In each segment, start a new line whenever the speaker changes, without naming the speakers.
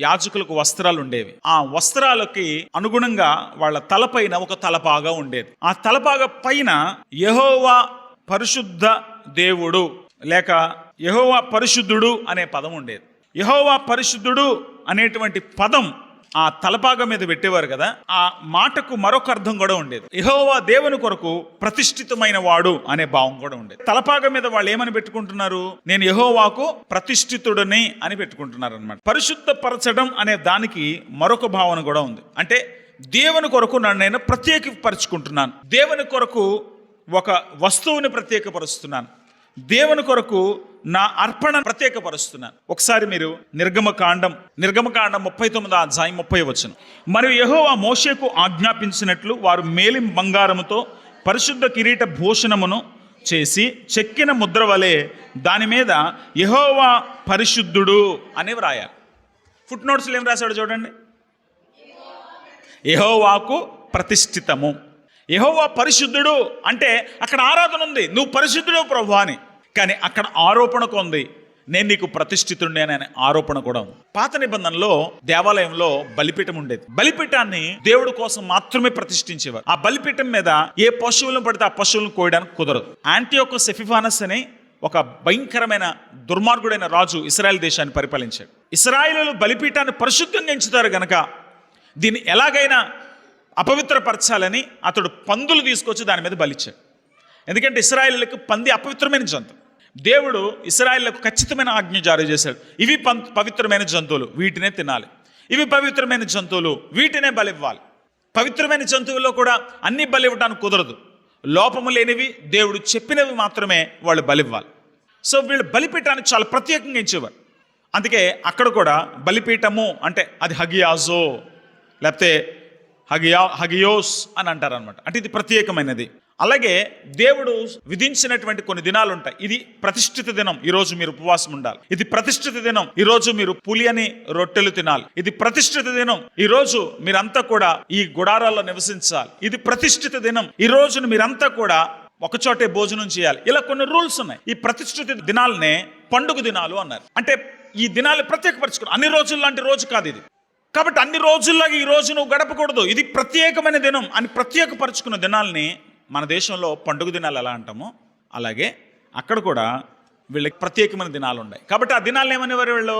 యాజకులకు వస్త్రాలు ఉండేవి. ఆ వస్త్రాలకి అనుగుణంగా వాళ్ళ తలపైన ఒక తలపాగా ఉండేది. ఆ తలపాగా పైన యెహోవా పరిశుద్ధ దేవుడు లేక యెహోవా పరిశుద్ధుడు అనే పదం ఉండేది. యెహోవా పరిశుద్ధుడు అనేటువంటి పదం ఆ తలపాగ మీద పెట్టేవారు కదా, ఆ మాటకు మరొక అర్థం కూడా ఉండేది. యెహోవా దేవుని కొరకు ప్రతిష్ఠితమైన వాడు అనే భావం కూడా ఉండేది. తలపాగ మీద వాళ్ళు ఏమని పెట్టుకుంటున్నారు? నేను యెహోవాకు ప్రతిష్ఠితుడని అని పెట్టుకుంటున్నారు అనమాట. పరిశుద్ధపరచడం అనే దానికి మరొక భావన కూడా ఉంది. అంటే దేవుని కొరకు నన్ను నేను ప్రత్యేకపరుచుకుంటున్నాను, దేవుని కొరకు ఒక వస్తువుని ప్రత్యేకపరుస్తున్నాను, దేవుని కొరకు నా అర్పణ ప్రత్యేకపరుస్తున్నాను. ఒకసారి మీరు నిర్గమకాండం 39వ అధ్యాయం 30వ వచనం. మరియు యెహోవా మోషేకు ఆజ్ఞాపించినట్లు వారు మేలిం బంగారముతో పరిశుద్ధ కిరీట భూషణమును చేసి చెక్కిన ముద్ర వలె దాని మీద యెహోవా పరిశుద్ధుడు అని వ్రాయాలి. ఫుట్ నోట్స్లో ఏం రాశాడు చూడండి, యెహోవాకు ప్రతిష్ఠితము. యెహోవా పరిశుద్ధుడు అంటే అక్కడ ఆరాధన ఉంది, నువ్వు పరిశుద్ధుడు ప్రభువా అని. కానీ అక్కడ ఆరోపణకు ఉంది, నేను నీకు ప్రతిష్ఠితుడిని అనే ఆరోపణ కూడా ఉంది. పాత నిబంధనలో దేవాలయంలో బలిపీఠం ఉండేది. బలిపీఠాన్ని దేవుడి కోసం మాత్రమే ప్రతిష్ఠించేవారు. ఆ బలిపీఠం మీద ఏ పశువులను పడితే ఆ పశువులను కోయడానికి కుదరదు. యాంటియోకస్ ఎపిఫానస్ అని ఒక భయంకరమైన దుర్మార్గుడైన రాజు ఇశ్రాయేల్ దేశాన్ని పరిపాలించాడు. ఇశ్రాయేలీయులు బలిపీఠాన్ని పరిశుద్ధంగా ఎంచుతారు గనక దీన్ని ఎలాగైనా అపవిత్రపరచాలని అతడు పందులు తీసుకొచ్చి దాని మీద బలిచ్చాడు. ఎందుకంటే ఇశ్రాయేలీయులకు పంది అపవిత్రమైన జంతువు. దేవుడు ఇశ్రాయేలీయులకు ఖచ్చితమైన ఆజ్ఞ జారీ చేశాడు, ఇవి పవిత్రమైన జంతువులు, వీటినే తినాలి, ఇవి పవిత్రమైన జంతువులు, వీటినే బలివ్వాలి. పవిత్రమైన జంతువుల్లో కూడా అన్ని బలివ్వడానికి కుదరదు, లోపము లేనివి దేవుడు చెప్పినవి మాత్రమే వాళ్ళు బలివ్వాలి. సో వీళ్ళు బలిపీఠాన్ని చాలా ప్రత్యేకంగా ఇచ్చేవారు. అందుకే అక్కడ కూడా బలిపీఠము అంటే అది హగియాజో లేకపోతే హగియోస్ అని అంటారు అనమాట. అంటే ఇది ప్రత్యేకమైనది. అలాగే దేవుడు విధించినటువంటి కొన్ని దినాలు ఉంటాయి. ఇది ప్రతిష్ఠిత దినం, ఈరోజు మీరు ఉపవాసం ఉండాలి. ఇది ప్రతిష్ఠిత దినం, ఈరోజు మీరు పులియని రొట్టెలు తినాలి. ఇది ప్రతిష్ఠిత దినం, ఈరోజు మీరంతా కూడా ఈ గుడారాల్లో నివసించాలి. ఇది ప్రతిష్ఠిత దినం, ఈ రోజును మీరంతా కూడా ఒకచోటే భోజనం చేయాలి. ఇలా కొన్ని రూల్స్ ఉన్నాయి. ఈ ప్రతిష్ఠిత దినాలనే పండుగ దినాలు అన్నారు. అంటే ఈ దినాలు ప్రత్యేకపరచుకున్నారు. అన్ని రోజులు లాంటి రోజు కాదు ఇది. కాబట్టి అన్ని రోజుల్లాగా ఈ రోజు నువ్వు గడపకూడదు, ఇది ప్రత్యేకమైన దినం అని ప్రత్యేకపరచుకున్న దినాల్ని మన దేశంలో పండుగ దినాలు ఎలా అంటామో అలాగే అక్కడ కూడా వీళ్ళకి ప్రత్యేకమైన దినాలు ఉన్నాయి. కాబట్టి ఆ దినాలను ఏమనేవారు వీళ్ళు?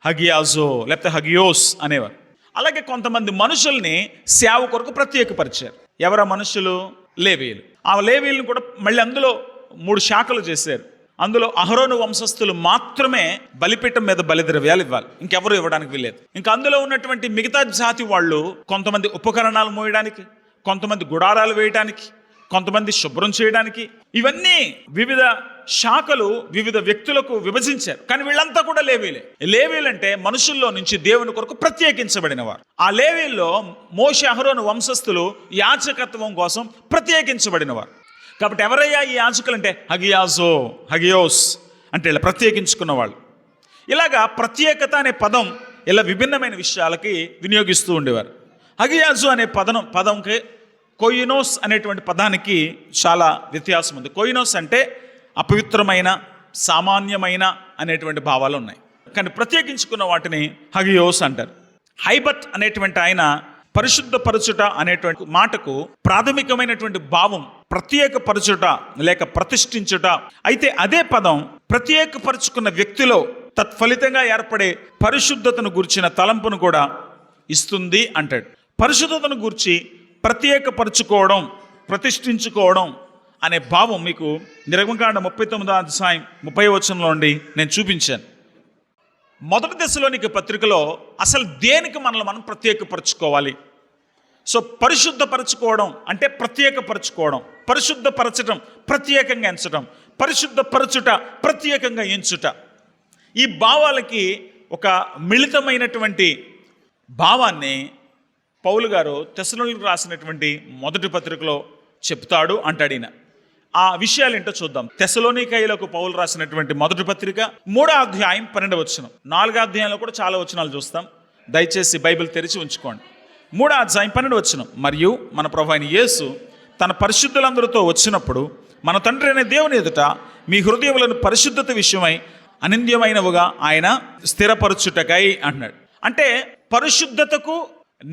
హగియాజో లేకపోతే హగియోస్ అనేవారు. అలాగే కొంతమంది మనుషుల్ని సేవ కొరకు ప్రత్యేకపరిచారు. ఎవరా మనుషులు? లేవీయులు. ఆ లేవీయులను కూడా మళ్ళీ అందులో 3 శాఖలు చేశారు. అందులో అహరోను వంశస్థులు మాత్రమే బలిపీఠం మీద బలిద్రవ్యాలు ఇవ్వాలి, ఇంకెవరు ఇవ్వడానికి వీల్లేదు. ఇంకా అందులో ఉన్నటువంటి మిగతా జాతి వాళ్ళు కొంతమంది ఉపకరణాలు మోయడానికి, కొంతమంది గుడారాలు వేయడానికి, కొంతమంది శుభ్రం చేయడానికి, ఇవన్నీ వివిధ శాఖలు వివిధ వ్యక్తులకు విభజించారు. కానీ వీళ్ళంతా కూడా లేవీలే. లేవీలంటే మనుషుల్లో నుంచి దేవుని కొరకు ప్రత్యేకించబడిన వారు. ఆ లేవీల్లో మోషే అహరోను వంశస్థులు యాజకత్వం కోసం ప్రత్యేకించబడిన వారు. కాబట్టి ఎవరయ్యా ఈ యాజకులు అంటే హగియాజో హగియోస్ అంటే ఇలా ప్రత్యేకించుకున్న వాళ్ళు. ఇలాగా ప్రత్యేకత అనే పదం ఇలా విభిన్నమైన విషయాలకి వినియోగిస్తూ ఉండేవారు. హగియాజో అనే పదంకి కొయినోస్ అనేటువంటి పదానికి చాలా వ్యత్యాసం ఉంది. కొయినోస్ అంటే అపవిత్రమైన, సామాన్యమైన అనేటువంటి భావాలు ఉన్నాయి. కానీ ప్రత్యేకించుకున్న వాటిని హగియోస్ అంటారు. హైబత్ అనేటువంటి ఆయన పరిశుద్ధపరచుట అనేటువంటి మాటకు ప్రాథమికమైనటువంటి భావం ప్రత్యేకపరచుట లేక ప్రతిష్ఠించుట. అయితే అదే పదం ప్రత్యేకపరచుకున్న వ్యక్తిలో తత్ఫలితంగా ఏర్పడే పరిశుద్ధతను గుర్చిన తలంపును కూడా ఇస్తుంది అంటాడు. పరిశుద్ధతను గురించి ప్రత్యేకపరచుకోవడం, ప్రతిష్ఠించుకోవడం అనే భావం మీకు నిర్గమకాండం 39వ అధ్యాయం 30వ వచనంలో నుండి నేను చూపించాను. మొదటి దశలోనికి పత్రికలో అసలు దేనికి మనల్ని మనం ప్రత్యేకపరచుకోవాలి? సో పరిశుద్ధపరచుకోవడం అంటే ప్రత్యేకపరచుకోవడం, పరిశుద్ధపరచడం ప్రత్యేకంగా ఎంచడం, పరిశుద్ధపరచుట ప్రత్యేకంగా ఎంచుట. ఈ భావాలకి ఒక మిళితమైనటువంటి భావాన్ని పౌలు గారు తెస్సలోనికీయులకు రాసినటువంటి మొదటి పత్రికలో చెప్తాడు అంటాడు ఈయన. ఆ విషయాలు ఏంటో చూద్దాం. తెస్సలోనికీయులకు పౌలు రాసినటువంటి మొదటి పత్రిక 3వ అధ్యాయం 12వ వచనం. 4వ అధ్యాయంలో కూడా చాలా వచనాలు చూస్తాం, దయచేసి బైబిల్ తెరిచి ఉంచుకోండి. 3వ అధ్యాయం 12వ వచనం. మరియు మన ప్రభువైన యేసు తన పరిశుద్ధులందరితో వచ్చినప్పుడు మన తండ్రి అయిన దేవుని ఎదుట మీ హృదయములను పరిశుద్ధత విషయమై అనింద్యమైనవిగా ఆయన స్థిరపరచుటకై అంటున్నాడు. అంటే పరిశుద్ధతకు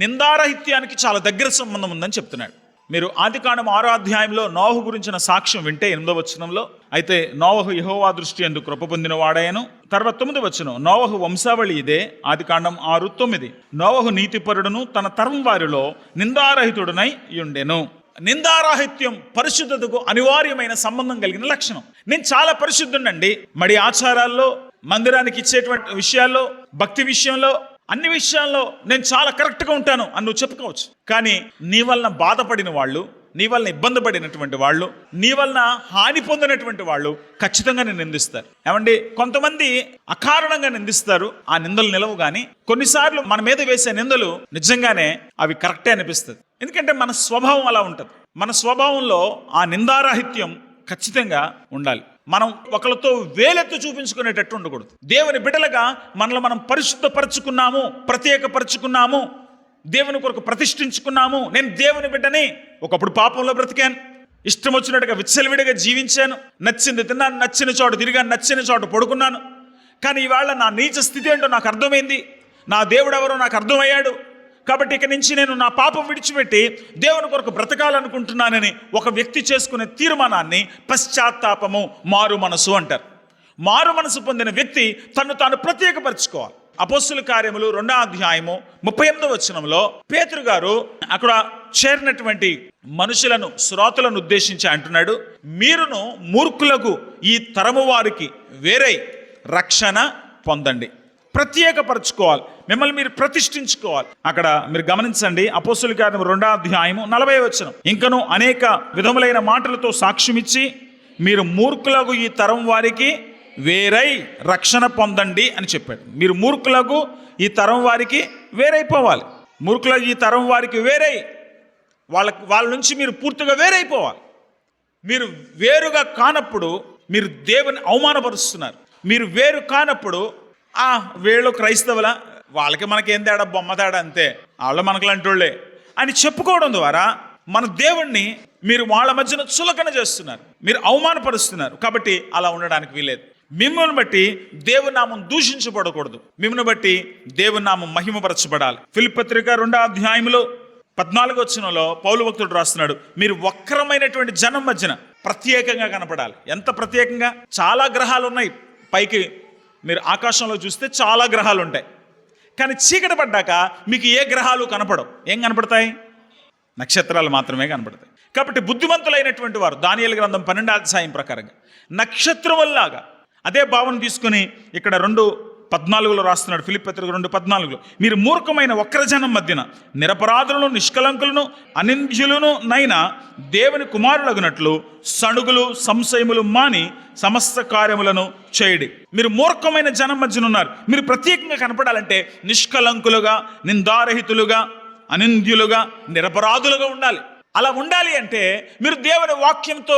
నిందారహిత్యానికి చాలా దగ్గర సంబంధం ఉందని చెప్తున్నాడు. మీరు ఆదికాండం 6వ అధ్యాయంలో నోవహు గురించిన సాక్ష్యం వింటే 8వ వచనంలో, అయితే నోవహు యెహోవా దృష్టి యందు కృప పొందిన వాడాయను. తర్వాత 9వ వచనం, నోవహు వంశావళి ఇదే. ఆదికాండం 6:9, నోవహు నీతిపరుడును తన తరం వారిలో నిందారహితుడునై ఉండెను. నిందారాహిత్యం పరిశుద్ధతకు అనివార్యమైన సంబంధం కలిగిన లక్షణం. నేను చాలా పరిశుద్ధుండండి, మడి ఆచారాల్లో, మందిరానికి ఇచ్చేటువంటి విషయాల్లో, భక్తి విషయంలో, అన్ని విషయాల్లో నేను చాలా కరెక్ట్గా ఉంటాను అని నువ్వు చెప్పుకోవచ్చు. కానీ నీ వలన బాధపడిన వాళ్ళు, నీ వలన ఇబ్బంది పడినటువంటి వాళ్ళు, నీ వలన హాని పొందినటువంటి వాళ్ళు ఖచ్చితంగా నేను నిందిస్తారు. ఏమండి, కొంతమంది అకారణంగా నిందిస్తారు, ఆ నిందలు నిలవు. కానీ కొన్నిసార్లు మన మీద వేసే నిందలు నిజంగానే అవి కరెక్టే అనిపిస్తుంది. ఎందుకంటే మన స్వభావం అలా ఉంటుంది. మన స్వభావంలో ఆ నిందారాహిత్యం ఖచ్చితంగా ఉండాలి. మనం ఒకరితో వేలెత్తు చూపించుకునేటట్టు ఉండకూడదు. దేవుని బిడ్డలుగా మనల్ని మనం పరిశుద్ధపరచుకున్నాము, ప్రత్యేకపరచుకున్నాము, దేవుని కొరకు ప్రతిష్ఠించుకున్నాము. నేను దేవుని బిడ్డని. ఒకప్పుడు పాపంలో బ్రతికాను, ఇష్టం వచ్చినట్టుగా విచ్చలవిడిగా జీవించాను, నచ్చింది తిన్నాను, నచ్చిన చోట తిరిగాను, నచ్చిన చోట పడుకున్నాను. కానీ ఇవాళ నా నీచ స్థితి ఏంటో నాకు అర్థమైంది, నా దేవుడు ఎవరో నాకు అర్థమయ్యాడు. కాబట్టి ఇక నుంచి నేను నా పాపం విడిచిపెట్టి దేవుని కొరకు బ్రతకాలనుకుంటున్నానని ఒక వ్యక్తి చేసుకునే తీర్మానాన్ని పశ్చాత్తాపము, మారు మనసు అంటారు. మారు మనసు పొందిన వ్యక్తి తను తాను ప్రత్యేకపరచుకోవాలి. అపోస్తుల కార్యములు 2వ అధ్యాయము 38వ వచనంలో పేతురు గారు అక్కడ చేరినటువంటి మనుషులను, శ్రోతలను ఉద్దేశించి అంటున్నాడు, మీరును మూర్ఖులకు ఈ తరము వారికి వేరై రక్షణ పొందండి. ప్రత్యేకపరచుకోవాలి, మిమ్మల్ని మీరు ప్రతిష్ఠించుకోవాలి. అక్కడ మీరు గమనించండి, అపోస్తుల కార్యము 2వ అధ్యాయము 40వ వచనం, ఇంకను అనేక విధములైన మాటలతో సాక్ష్యమిచ్చి మీరు మూర్ఖులకు ఈ తరం వారికి వేరై రక్షణ పొందండి అని చెప్పాడు. మీరు మూర్ఖులకు ఈ తరం వారికి వేరైపోవాలి. మూర్ఖులకు ఈ తరం వారికి వేరై వాళ్ళ నుంచి మీరు పూర్తిగా వేరైపోవాలి. మీరు వేరుగా కానప్పుడు మీరు దేవుని అవమానపరుస్తున్నారు. మీరు వేరు కానప్పుడు వీళ్ళు క్రైస్తవుల, వాళ్ళకి మనకేం తేడా, బొమ్మ తేడా అంతే, వాళ్ళు మనకులంటోళ్ళే అని చెప్పుకోవడం ద్వారా మన దేవుణ్ణి మీరు వాళ్ళ మధ్యన చులకన చేస్తున్నారు, మీరు అవమానపరుస్తున్నారు. కాబట్టి అలా ఉండడానికి వీలేదు. మిమ్మల్ని బట్టి దేవుని నామం దూషించబడకూడదు, మిమ్మల్ని బట్టి దేవుని నామం మహిమపరచబడాలి. ఫిలిప్పీ పత్రిక 2వ అధ్యాయంలో 14వ వచనంలో పౌలు భక్తుడు రాస్తున్నాడు, మీరు వక్రమైనటువంటి జనం మధ్యన ప్రత్యేకంగా కనపడాలి. ఎంత ప్రత్యేకంగా? చాలా గ్రహాలు ఉన్నాయి పైకి, మీరు ఆకాశంలో చూస్తే చాలా గ్రహాలు ఉంటాయి. కానీ చీకటి పడ్డాక మీకు ఏ గ్రహాలు కనపడవు. ఏం కనపడతాయి? నక్షత్రాలు మాత్రమే కనపడతాయి. కాబట్టి బుద్ధిమంతులైనటువంటి వారు దానియేలు గ్రంథం 12వ అధ్యాయం ప్రకారంగా నక్షత్రముల్లాగా, అదే భావన తీసుకుని ఇక్కడ 2:14 రాస్తున్నాడు. ఫిలిప్పీ పత్రిక 2:14, మీరు మూర్ఖమైన వక్రజనం మధ్యన నిరపరాధులను, నిష్కలంకులను, అనింద్యులను నైనా దేవుని కుమారులగునట్లు సణుగులు, సంశయములు మాని సమస్త కార్యములను చేయడి. మీరు మూర్ఖమైన జనం మధ్యన ఉన్నారు. మీరు ప్రత్యేకంగా కనపడాలంటే నిష్కలంకులుగా, నిందారహితులుగా, అనింద్యులుగా, నిరపరాధులుగా ఉండాలి. అలా ఉండాలి అంటే మీరు దేవుని వాక్యంతో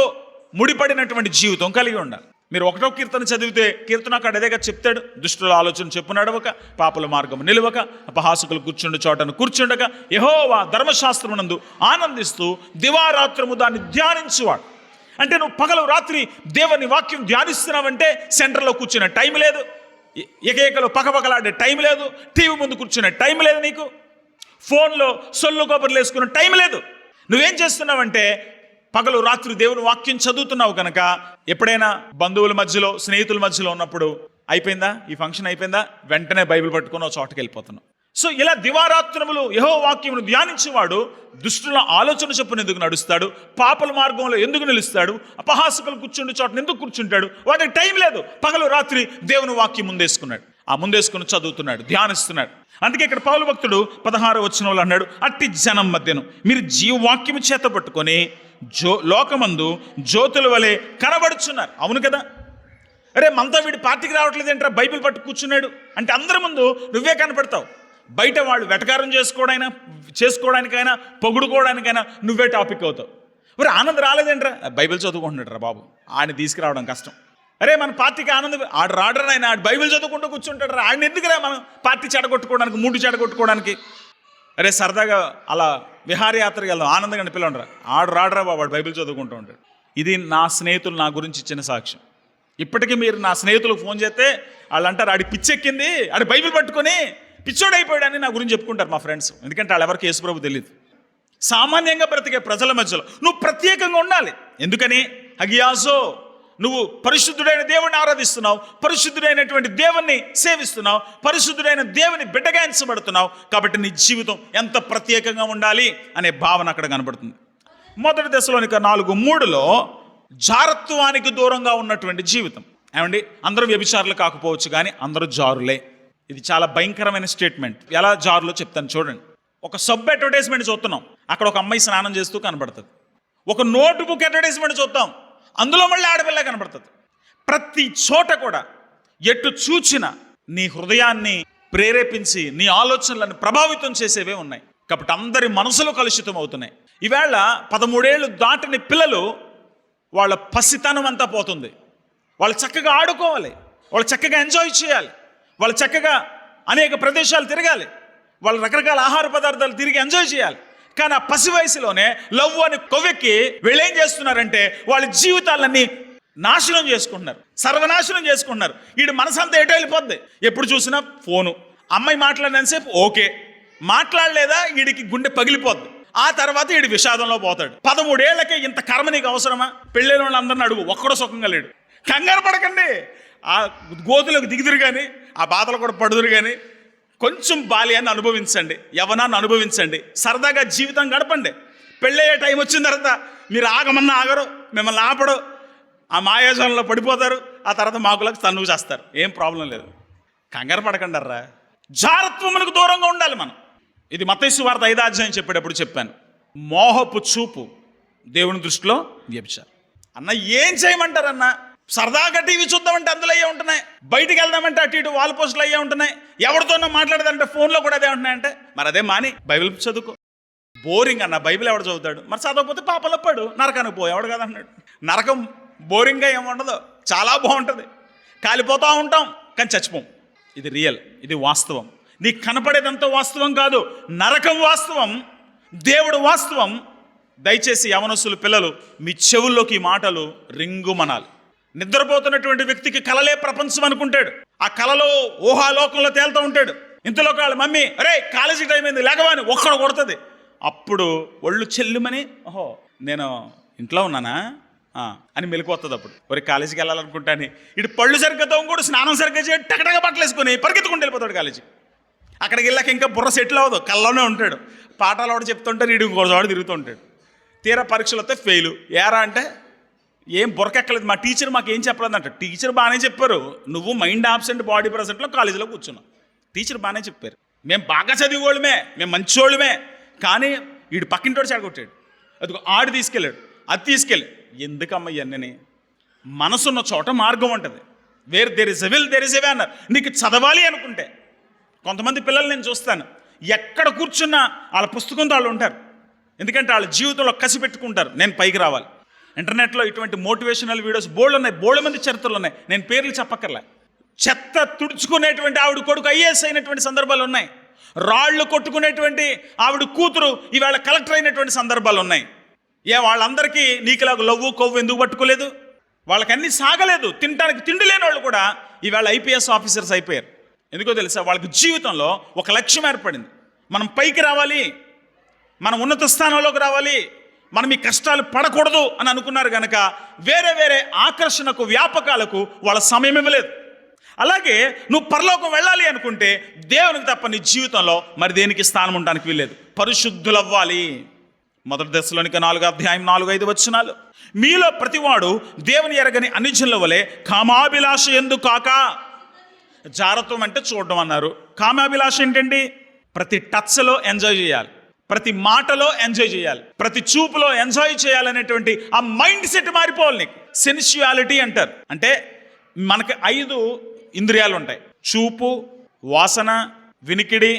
ముడిపడినటువంటి జీవితం కలిగి ఉండాలి. మీరు 1వ కీర్తన చదివితే కీర్తనకారుడు అదేగా చెప్తాడు, దుష్టుల ఆలోచన చెప్పు నడవక, పాపుల మార్గం నిలవక, అపహాసకులు కూర్చుండు చోటను కూర్చుండగా, యెహోవా ధర్మశాస్త్రమునందు ఆనందిస్తూ దివారాత్రము దాన్ని ధ్యానించువాడు. అంటే నువ్వు పగలు రాత్రి దేవుని వాక్యం ధ్యానిస్తున్నావంటే సెంటర్లో కూర్చునే టైం లేదు, ఏకైకలో పకపకలాడే టైం లేదు, టీవీ ముందు కూర్చునే టైం లేదు, నీకు ఫోన్లో సొల్లు కబుర్లు వేసుకునే టైం లేదు. నువ్వేం చేస్తున్నావంటే పగలు రాత్రి దేవుని వాక్యం చదువుతున్నావు కనుక ఎప్పుడైనా బంధువుల మధ్యలో, స్నేహితుల మధ్యలో ఉన్నప్పుడు అయిపోయిందా, ఈ ఫంక్షన్ అయిపోయిందా, వెంటనే బైబిల్ పట్టుకుని ఒక చోటకి వెళ్ళిపోతున్నావు. సో ఇలా దివారాత్రములు యెహోవా వాక్యమును ధ్యానించేవాడు దుష్టుల ఆలోచన చొప్పున ఎందుకు నడుస్తాడు, పాపల మార్గంలో ఎందుకు నిలుస్తాడు, అపహాసకులు కూర్చుండే చోటను ఎందుకు కూర్చుంటాడు? వాడికి టైం లేదు. పగలు రాత్రి దేవుని వాక్యం ముందేసుకున్నాడు, ముందేసుకుని చదువుతున్నాడు, ధ్యానిస్తున్నాడు. అందుకే ఇక్కడ పౌలు భక్తుడు 16వ వచనంలో అన్నాడు, అట్టి జనం మధ్యను మీరు జీవవాక్యము చేత పట్టుకొని లోకమందు జ్యోతుల వలె కనబడుచున్నారు. అవును కదా? అరే మనతో వీడి పార్టీకి రావట్లేదు ఏంట్రా, బైబిల్ పట్టు కూర్చున్నాడు అంటే అందరి ముందు నువ్వే కనపడతావు. బయట వాళ్ళు వెటకారం చేసుకోవడానికైనా పొగుడుకోవడానికైనా నువ్వే టాపిక్ అవుతావు. మరి ఆనంద్ రాలేదేంట్రా, బైబిల్ చదువుకుంటున్నాడు రా బాబు, ఆయన తీసుకురావడం కష్టం. అరే మన పార్టీకి ఆనందం ఆడు రాడరా, ఆయన ఆడు బైబిల్ చదువుకుంటూ కూర్చుంటాడు రా, ఆయన ఎందుకురా మనం పార్టీ చెడగొట్టుకోవడానికి, మూడు చెడగొట్టుకోవడానికి. అరే సరదాగా అలా విహారయాత్రకి వెళ్దాం, ఆనందంగా పిల్లరా, ఆడు రాడరా బాబు, వాడు బైబిల్ చదువుకుంటూ ఉంటాడు. ఇది నా స్నేహితులు నా గురించి ఇచ్చిన సాక్ష్యం. ఇప్పటికీ మీరు నా స్నేహితులకు ఫోన్ చేస్తే వాళ్ళు అంటారు, ఆడి పిచ్చెక్కింది, ఆడి బైబిల్ పట్టుకొని పిచ్చోడైపోయాడని నా గురించి చెప్పుకుంటారు మా ఫ్రెండ్స్. ఎందుకంటే వాళ్ళు ఎవరికి యేసుప్రభు తెలియదు. సామాన్యంగా బ్రతికే ప్రజల మధ్యలో నువ్వు ప్రత్యేకంగా ఉండాలి. ఎందుకని? హగియాజో, నువ్వు పరిశుద్ధుడైన దేవుని ఆరాధిస్తున్నావు, పరిశుద్ధుడైనటువంటి దేవుణ్ణి సేవిస్తున్నావు, పరిశుద్ధుడైన దేవుని బిడ్డగా ఎంచబడుతున్నావు. కాబట్టి నీ జీవితం ఎంత ప్రత్యేకంగా ఉండాలి అనే భావన అక్కడ కనబడుతుంది. మొదటి దశలోనిక 4:3లో జారత్వానికి దూరంగా ఉన్నటువంటి జీవితం. ఏమండి, అందరూ వ్యభిచారులు కాకపోవచ్చు కానీ అందరూ జారులే. ఇది చాలా భయంకరమైన స్టేట్మెంట్. ఎలా జారులో చెప్తాను చూడండి. ఒక సబ్ అడ్వర్టైజ్మెంట్ చూస్తున్నాం, అక్కడ ఒక అమ్మాయి స్నానం చేస్తూ కనబడుతుంది. ఒక నోట్ బుక్ అడ్వర్టైజ్మెంట్ చూద్దాం, అందులో మళ్ళీ ఆడపిల్ల కనబడుతుంది. ప్రతి చోట కూడా ఎటు చూచినా నీ హృదయాన్ని ప్రేరేపించి నీ ఆలోచనలను ప్రభావితం చేసేవే ఉన్నాయి. కాబట్టి అందరి మనసులు కలుషితం అవుతున్నాయి. ఈవేళ 13 ఏళ్ళు దాటిన పిల్లలు వాళ్ళ పసితనం అంతా పోతుంది. వాళ్ళు చక్కగా ఆడుకోవాలి, వాళ్ళు చక్కగా ఎంజాయ్ చేయాలి, వాళ్ళు చక్కగా అనేక ప్రదేశాలు తిరగాలి, వాళ్ళు రకరకాల ఆహార పదార్థాలు తిరిగి ఎంజాయ్ చేయాలి. కానీ ఆ పసి వయసులోనే లవ్ అని కొవ్వెక్కి వీళ్ళు ఏం చేస్తున్నారంటే వాళ్ళ జీవితాలన్నీ నాశనం చేసుకుంటున్నారు, సర్వనాశనం చేసుకుంటున్నారు. వీడి మనసంతా ఎటో వెళ్ళిపోద్ది. ఎప్పుడు చూసినా ఫోను. అమ్మాయి మాట్లాడినంతసేపు ఓకే, మాట్లాడలేదా వీడికి గుండె పగిలిపోద్ది. ఆ తర్వాత వీడి విషాదంలో పోతాడు. 13 ఏళ్లకే ఇంత కర్మ నీకు అవసరమా? పెళ్ళైన వాళ్ళందరినీ అడుగు, ఒక్కడో సుఖంగా లేడు. కంగారు పడకండి, ఆ గోతులకు దిగుదురు కానీ ఆ బాధలు కూడా పడుదురు కానీ కొంచెం బాల్యాన్ని అనుభవించండి, యవ్వనాన్ని అనుభవించండి, సరదాగా జీవితం గడపండి. పెళ్ళయ్యే టైం వచ్చిన తర్వాత మీరు ఆగమన్నా ఆగరు, మిమ్మల్ని ఆపడు, ఆ మాయాజాలంలో పడిపోతారు. ఆ తర్వాత మాకులకు తన్నుకు చేస్తారు. ఏం ప్రాబ్లం లేదు, కంగారు పడకండి. అర్రా, జారత్వమునకు దూరంగా ఉండాలి మనం. ఇది మత్తయి సువార్త 5వ అధ్యాయం చెప్పేటప్పుడు చెప్పాను. మోహపు చూపు దేవుని దృష్టిలో వ్యభిచారం. అన్న ఏం చేయమంటారన్న? సరదాగా టీవీ చూద్దామంటే అందులో అయ్యే ఉంటున్నాయి, బయటికి వెళ్దామంటే అటు ఇటు వాల్ పోస్టులు అయ్యే ఉంటున్నాయి, ఎవరితోనో మాట్లాడదంటే ఫోన్లో కూడా అదే ఉంటున్నాయంటే మరి అదే మాని బైబిల్ చదువుకో. బోరింగ్ అన్న, బైబిల్ ఎవడు చదువుతాడు? మరి చదవకపోతే పాపలో పడు, నరకానికి పో, ఎవడు కదా అన్నాడు. నరకం బోరింగ్గా ఏముండదు, చాలా బాగుంటుంది. కాలిపోతూ ఉంటాం కానీ చచ్చిపోం. ఇది రియల్, ఇది వాస్తవం. నీకు కనపడేదంతా వాస్తవం కాదు, నరకం వాస్తవం, దేవుడు వాస్తవం. దయచేసి యవనస్తులు పిల్లలు మీ చెవుల్లోకి ఈ మాటలు రింగుమనాలి. నిద్రపోతున్నటువంటి వ్యక్తికి కలలే ప్రపంచం అనుకుంటాడు. ఆ కలలో ఊహాలోకంలో తేలుతూ ఉంటాడు. ఇంతలో వాళ్ళ మమ్మీ అరే కాలేజీ టైం అయింది లేకవాని ఒక్కడు కొడుతుంది. అప్పుడు ఒళ్ళు చెల్లుమని ఓహో నేను ఇంట్లో ఉన్నానా అని మెలికొస్తుంది. అప్పుడు ఒరే కాలేజీకి వెళ్ళాలనుకుంటాను. ఇటు పళ్ళు సరిగ్గా తోముకోడు, స్నానం సరిగ్గా చేసి టకటగా బట్టలు వేసుకొని పరిగెత్తుకుంటూ వెళ్ళిపోతాడు కాలేజీ. అక్కడికి వెళ్ళాక ఇంకా బుర్ర సెటిల్ అవ్వదు, కళ్ళలోనే ఉంటాడు. పాఠాలు ఒకటి చెప్తుంటారు, ఇటు ఇంకో చోట తిరుగుతూ ఉంటాడు. తీరా పరీక్షలు వస్తే ఫెయిలు. ఏరా అంటే ఏం బుర్రకెక్కలేదు, మా టీచర్ మాకు ఏం చెప్పలేదంట. టీచర్ బాగానే చెప్పారు, నువ్వు మైండ్ ఆబ్సెంట్ బాడీ ప్రెసెంట్లో కాలేజీలో కూర్చున్నావు. టీచర్ బాగానే చెప్పారు, మేము బాగా చదివేవాళ్ళమే, మేము మంచివాళ్ళమే. కానీ వీడు పక్కింటోడు చెడగొట్టాడు, అది ఆడు తీసుకెళ్ళాడు, అది తీసుకెళ్ళి. ఎందుకమ్మా ఇవన్నీ? మనసున్న చోట మార్గం ఉంటుంది. Where there is a will there is a way అన్నారు. నీకు చదవాలి అనుకుంటే కొంతమంది పిల్లలు నేను చూస్తాను, ఎక్కడ కూర్చున్నా వాళ్ళ పుస్తకంతో వాళ్ళు ఉంటారు. ఎందుకంటే వాళ్ళ జీవితంలో కసి పెట్టుకుంటారు, నేను పైకి రావాలి. ఇంటర్నెట్లో ఇటువంటి మోటివేషనల్ వీడియోస్ బోల్డ్ ఉన్నాయి, బోల్డ్ మంది చరిత్రలు ఉన్నాయి, నేను పేర్లు చెప్పక్కర్లే. చెత్త తుడుచుకునేటువంటి ఆవిడ కొడుకు ఐఏఎస్ అయినటువంటి సందర్భాలు ఉన్నాయి. రాళ్ళు కొట్టుకునేటువంటి ఆవిడ కూతురు ఈవేళ కలెక్టర్ అయినటువంటి సందర్భాలు ఉన్నాయి. వాళ్ళందరికీ నీకులాగా లవ్వు కొవ్వు ఎందుకు పట్టుకోలేదు? వాళ్ళకి అన్నీ సాగలేదు, తినడానికి తిండి లేని వాళ్ళు కూడా ఈవేళ ఐపీఎస్ ఆఫీసర్స్ అయిపోయారు. ఎందుకో తెలుసా? వాళ్ళకి జీవితంలో ఒక లక్ష్యం ఏర్పడింది. మనం పైకి రావాలి, మనం ఉన్నత స్థానంలోకి రావాలి, మనం ఈ కష్టాలు పడకూడదు అని అనుకున్నారు కనుక వేరే వేరే ఆకర్షణకు వ్యాపకాలకు వాళ్ళ సమయం ఇవ్వలేదు. అలాగే నువ్వు పరలోకం వెళ్ళాలి అనుకుంటే దేవునికి తప్ప నీ జీవితంలో మరి దేనికి స్థానం ఉండడానికి వీల్లేదు. పరిశుద్ధులవ్వాలి. మొదటి దశలోనిక 4వ అధ్యాయం 4-5 వచనాలు, మీలో ప్రతివాడు దేవుని ఎరగని అన్యజనుల వలె కామాభిలాష ఎందు కాక. జారత్వం అంటే చూడడం అన్నారు. కామాభిలాష ఏంటండి? ప్రతి టచ్లో ఎంజాయ్ చేయాలి, ప్రతి మాటలో ఎంజాయ్ చేయాలి, ప్రతి చూపులో ఎంజాయ్ చేయాలనేటువంటి ఆ మైండ్ సెట్ మారిపోవాలి నీకు. సెన్సువాలిటీ అంటారు. అంటే మనకి 5 ఇంద్రియాలు ఉంటాయి: చూపు, వాసన, వినికిడి,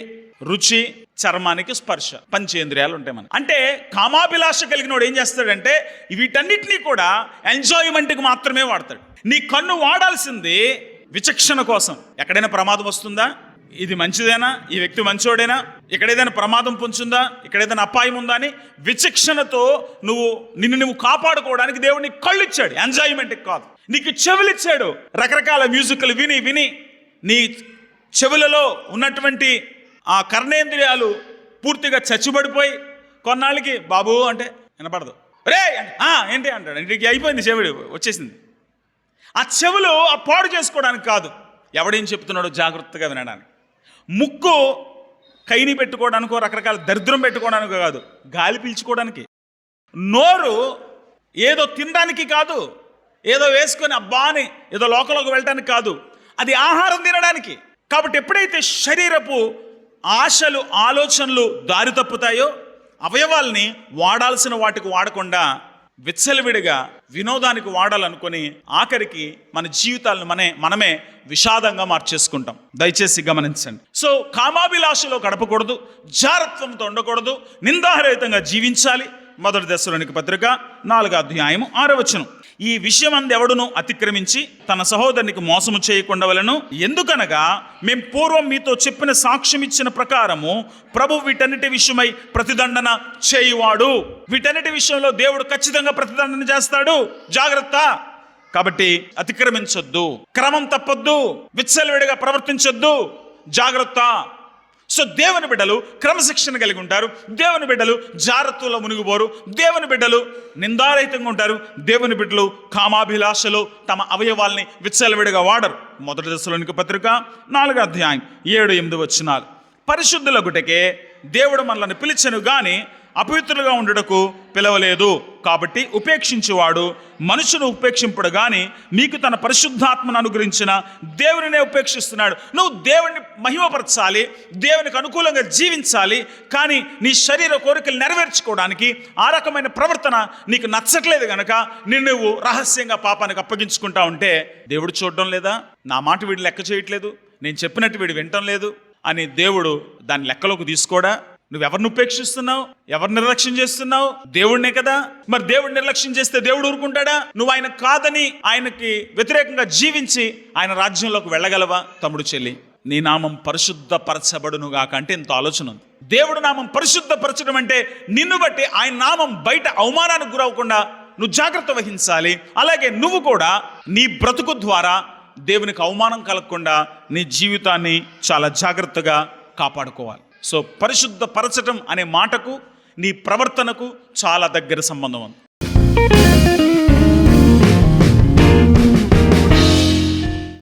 రుచి, చర్మానికి స్పర్శ. పంచేంద్రియాలు ఉంటాయి మనకి. అంటే కామాభిలాష కలిగినోడు ఏం చేస్తాడంటే వీటన్నిటినీ కూడా ఎంజాయ్మెంట్కి మాత్రమే వాడతాడు. నీ కన్ను వాడాల్సింది విచక్షణ కోసం. ఎక్కడైనా ప్రమాదం వస్తుందా, ఇది మంచిదేనా, ఈ వ్యక్తి మంచోడేనా, ఇక్కడ ఏదైనా ప్రమాదం పొంచుందా, ఇక్కడ ఏదైనా అపాయం ఉందా అని విచక్షణతో నిన్ను నువ్వు కాపాడుకోవడానికి దేవుడు నీకు కళ్ళు ఇచ్చాడు, ఎంజాయ్మెంట్కి కాదు. నీకు చెవులు ఇచ్చాడు, రకరకాల మ్యూజిక్లు విని విని నీ చెవులలో ఉన్నటువంటి ఆ కర్ణేంద్రియాలు పూర్తిగా చచ్చుబడిపోయి కొన్నాళ్ళకి బాబు అంటే వినపడదు, రే ఏంటి అంటాడు, ఇంటికి అయిపోయింది, చెవుడు వచ్చేసింది. ఆ చెవులు ఆ పాడు చేసుకోవడానికి కాదు, ఎవడేం చెప్తున్నాడో జాగ్రత్తగా వినడానికి. ముక్కు కైని పెట్టుకోవడానికో రకరకాల దరిద్రం పెట్టుకోవడానికో కాదు, గాలి పీల్చుకోవడానికి. నోరు ఏదో తినడానికి కాదు, ఏదో వేసుకొని అబ్బా అని ఏదో లోకంలోకి వెళ్ళడానికి కాదు, అది ఆహారం తినడానికి. కాబట్టి ఎప్పుడైతే శరీరపు ఆశలు ఆలోచనలు దారి తప్పుతాయో అవయవాల్ని వాడాల్సిన వాటికి వాడకుండా విచ్చలవిడిగా వినోదానికి వాడాలనుకొని ఆఖరికి మన జీవితాలను మనమే విషాదంగా మార్చేసుకుంటాం. దయచేసి గమనించండి. సో కామాభిలాషలో గడపకూడదు, జారత్వంతో ఉండకూడదు, నిందారహితంగా జీవించాలి. మొదటి దశలోనికి పత్రిక 4వ అధ్యాయము 6వ వచనం. ఈ విషయం ఎవడును అతిక్రమించి తన సహోదరునికి మోసము చేయకుండా వలెను. ఎందుకనగా మేము పూర్వం మీతో చెప్పిన సాక్ష్యం ఇచ్చిన ప్రకారము ప్రభు వీటన్నిటి విషయమై ప్రతిదండన చేయువాడు. వీటన్నిటి విషయంలో దేవుడు ఖచ్చితంగా ప్రతిదండన చేస్తాడు, జాగ్రత్త. కాబట్టి అతిక్రమించొద్దు, క్రమం తప్పొద్దు, విచ్చలవిడిగా ప్రవర్తించొద్దు, జాగ్రత్త. సో దేవుని బిడ్డలు క్రమశిక్షణ కలిగి ఉంటారు, దేవుని బిడ్డలు జాగ్రత్తలో మునిగిపోరు, దేవుని బిడ్డలు నిందారహితంగా ఉంటారు, దేవుని బిడ్డలు కామాభిలాషలో తమ అవయవాల్ని విచ్చలవిడిగా వాడరు. మొదటి దశలోనికి పత్రిక 4వ అధ్యాయం 7-8 వచనాలు. పరిశుద్ధులగుటకే దేవుడు మనల్ని పిలిచెను గాని అపవిత్రులుగా ఉండుటకు పిలవలేదు. కాబట్టి ఉపేక్షించేవాడు మనుషును ఉపేక్షింపడు గాని మీకు తన పరిశుద్ధాత్మను అనుగ్రహించిన దేవునినే ఉపేక్షిస్తున్నాడు. నువ్వు దేవుని మహిమపరచాలి, దేవునికి అనుకూలంగా జీవించాలి, కానీ నీ శరీర కోరికలు నెరవేర్చుకోవడానికి ఆ రకమైన ప్రవర్తన నీకు నచ్చట్లేదు కనుక నువ్వు రహస్యంగా పాపానికి అప్పగించుకుంటా ఉంటే దేవుడు చూడడం లేదా, నా మాట వీడు లెక్క చేయట్లేదు, నేను చెప్పినట్టు వీడు వినటం లేదు అని దేవుడు దాన్ని లెక్కలోకి తీసుకోడా? నువ్వెవరిని ఉపేక్షిస్తున్నావు, ఎవరు నిర్లక్ష్యం చేస్తున్నావు? దేవుడినే కదా. మరి దేవుడు నిర్లక్ష్యం చేస్తే దేవుడు ఊరుకుంటాడా? నువ్వు ఆయన కాదని ఆయనకి వ్యతిరేకంగా జీవించి ఆయన రాజ్యంలోకి వెళ్ళగలవా? తమ్ముడు చెల్లి, నీ నామం పరిశుద్ధపరచబడును గాక అంటే ఇంత ఆలోచన ఉంది. దేవుడు నామం పరిశుద్ధపరచడం అంటే నిన్ను బట్టి ఆయన నామం బయట అవమానానికి గురవకుండా నువ్వు జాగ్రత్త వహించాలి. అలాగే నువ్వు కూడా నీ బ్రతుకు ద్వారా దేవునికి అవమానం కలగకుండా నీ జీవితాన్ని చాలా జాగ్రత్తగా కాపాడుకోవాలి. సో పరిశుద్ధపరచడం అనే మాటకు నీ ప్రవర్తనకు చాలా దగ్గర సంబంధం ఉంది.